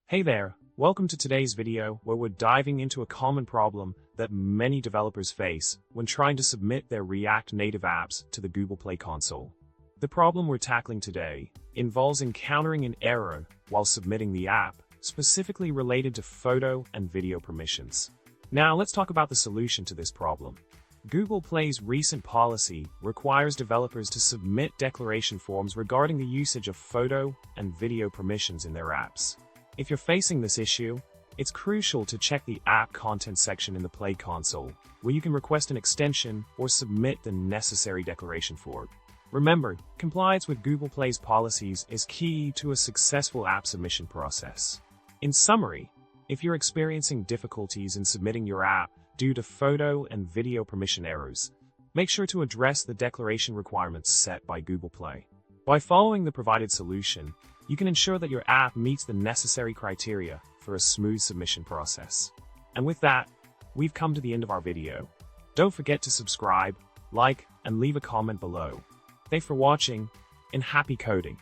Hey there, welcome to today's video where we're diving into a common problem that many developers face when trying to submit their React Native apps to the Google Play console. The problem we're tackling today involves encountering an error while submitting the app, specifically related to photo and video permissions. Now let's talk about the solution to this problem. Google Play's recent policy requires developers to submit declaration forms regarding the usage of photo and video permissions in their apps. If you're facing this issue, it's crucial to check the app content section in the Play console, where you can request an extension or submit the necessary declaration for it. Remember, compliance with Google Play's policies is key to a successful app submission process. In summary, if you're experiencing difficulties in submitting your app due to photo and video permission errors, make sure to address the declaration requirements set by Google Play. By following the provided solution, you can ensure that your app meets the necessary criteria for a smooth submission process. And with that, we've come to the end of our video. Don't forget to subscribe, like, and leave a comment below. Thanks for watching, and happy coding!